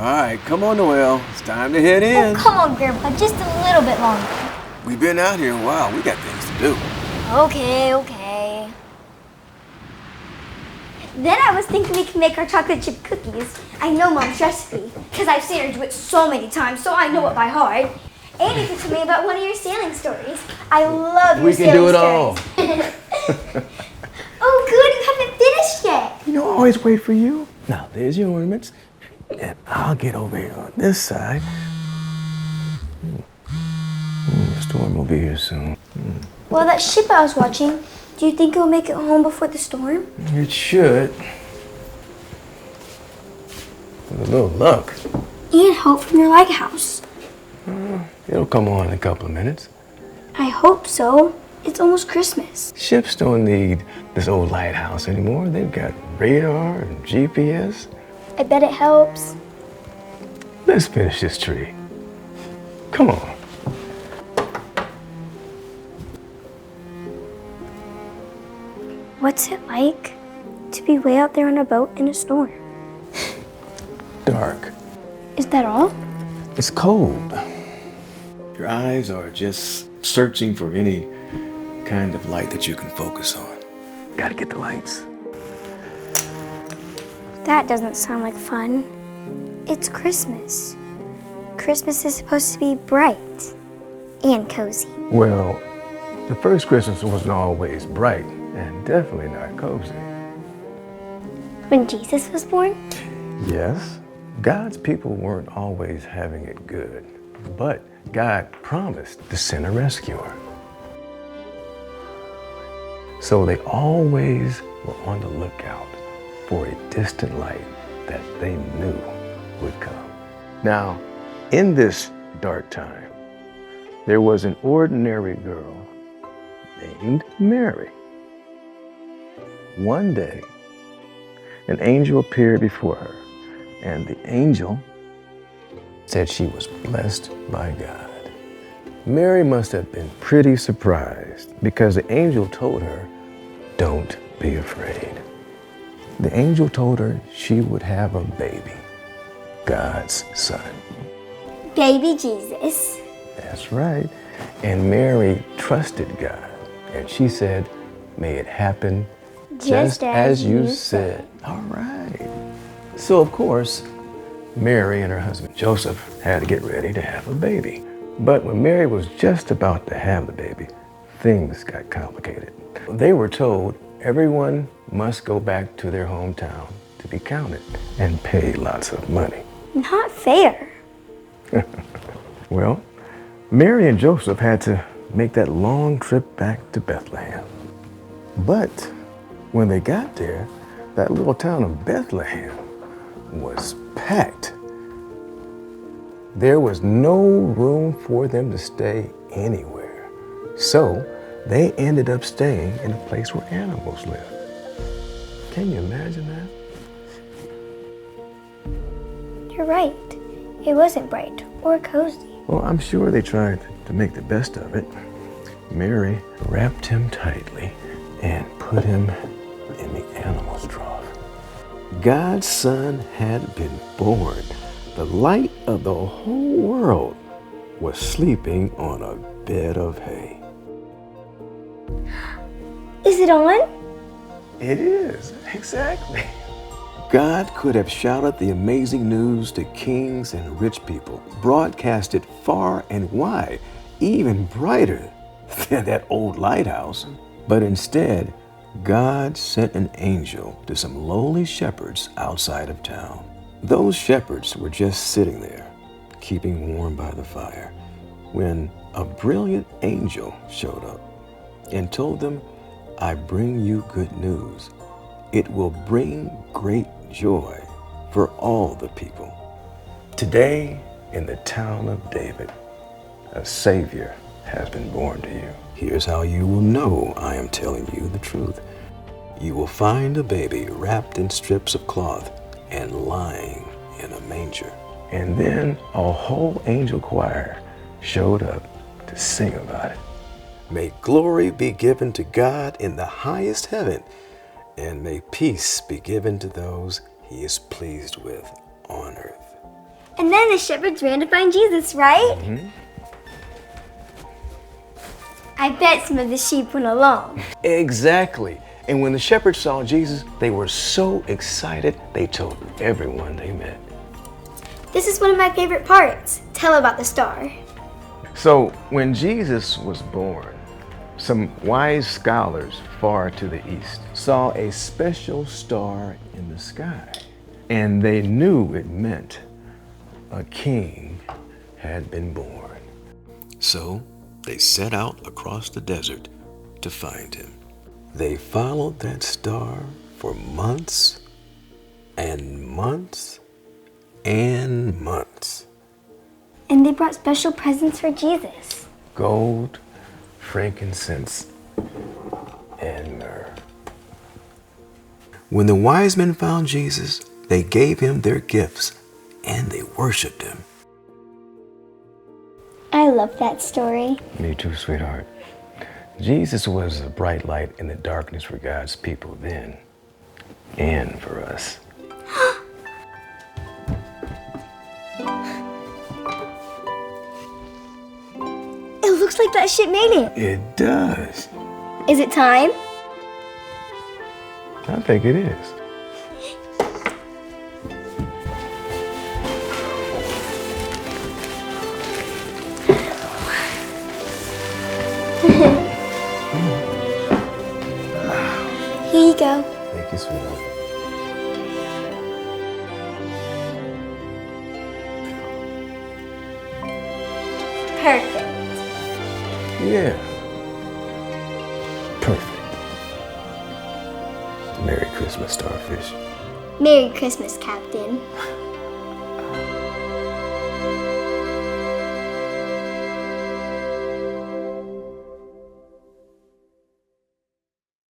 All right, come on, Noel. It's time to head in. Oh, come on, Grandpa, just a little bit longer. We've been out here a while. We got things to do. Okay. Then I was thinking we could make our chocolate chip cookies. I know Mom's recipe, because I've seen her do it so many times, so I know it by heart. And you could tell me about one of your sailing stories. I love your sailing stories. We can do it all. Oh, good, you haven't finished yet. You know, I always wait for you. Now, there's your ornaments. And I'll get over here on this side. The storm will be here soon. Well, that ship I was watching, do you think it'll make it home before the storm? It should. With a little luck. And help from your lighthouse. It'll come on in a couple of minutes. I hope so. It's almost Christmas. Ships don't need this old lighthouse anymore. They've got radar and GPS. I bet it helps. Let's finish this tree. Come on. What's it like to be way out there on a boat in a storm? Dark. Is that all? It's cold. Your eyes are just searching for any kind of light that you can focus on. Gotta get the lights. That doesn't sound like fun. It's Christmas. Christmas is supposed to be bright and cozy. Well, the first Christmas wasn't always bright and definitely not cozy. When Jesus was born? Yes, God's people weren't always having it good, but God promised to send a rescuer. So they always were on the lookout for a distant light that they knew would come. Now, in this dark time, there was an ordinary girl named Mary. One day, an angel appeared before her, and the angel said she was blessed by God. Mary must have been pretty surprised because the angel told her, "Don't be afraid." The angel told her she would have a baby, God's son. Baby Jesus. That's right. And Mary trusted God, and she said, "May it happen just as you said." All right. So, of course, Mary and her husband Joseph had to get ready to have a baby. But when Mary was just about to have the baby, things got complicated. They were told everyone must go back to their hometown to be counted and pay lots of money. Not fair. Well, Mary and Joseph had to make that long trip back to Bethlehem. But when they got there, that little town of Bethlehem was packed. There was no room for them to stay anywhere. So they ended up staying in a place where animals live. Can you imagine that? You're right. It wasn't bright or cozy. Well, I'm sure they tried to make the best of it. Mary wrapped him tightly and put him in the animal's trough. God's son had been born. The light of the whole world was sleeping on a bed of hay. Is it on? It is, exactly. God could have shouted the amazing news to kings and rich people, broadcast it far and wide, even brighter than that old lighthouse. But instead, God sent an angel to some lowly shepherds outside of town. Those shepherds were just sitting there, keeping warm by the fire, when a brilliant angel showed up and told them, "I bring you good news. It will bring great joy for all the people. Today, in the town of David, a Savior has been born to you. Here's how you will know I am telling you the truth. You will find a baby wrapped in strips of cloth and lying in a manger." And then a whole angel choir showed up to sing about it. May glory be given to God in the highest heaven, and may peace be given to those he is pleased with on earth. And then the shepherds ran to find Jesus, right? Mm-hmm. I bet some of the sheep went along. Exactly. And when the shepherds saw Jesus, they were so excited, they told everyone they met. This is one of my favorite parts. Tell about the star. So when Jesus was born, some wise scholars far to the east saw a special star in the sky, and they knew it meant a king had been born. So they set out across the desert to find him. They followed that star for months and months and months. And they brought special presents for Jesus. Gold, frankincense, and myrrh. When the wise men found Jesus, they gave him their gifts and they worshiped him. I love that story. Me too, sweetheart. Jesus was a bright light in the darkness for God's people then and for us. It looks like that ship made it. It does. Is it time? I think it is. Here you go. Thank you, sweetheart. Perfect. Yeah. Perfect. Merry Christmas, Starfish. Merry Christmas, Captain.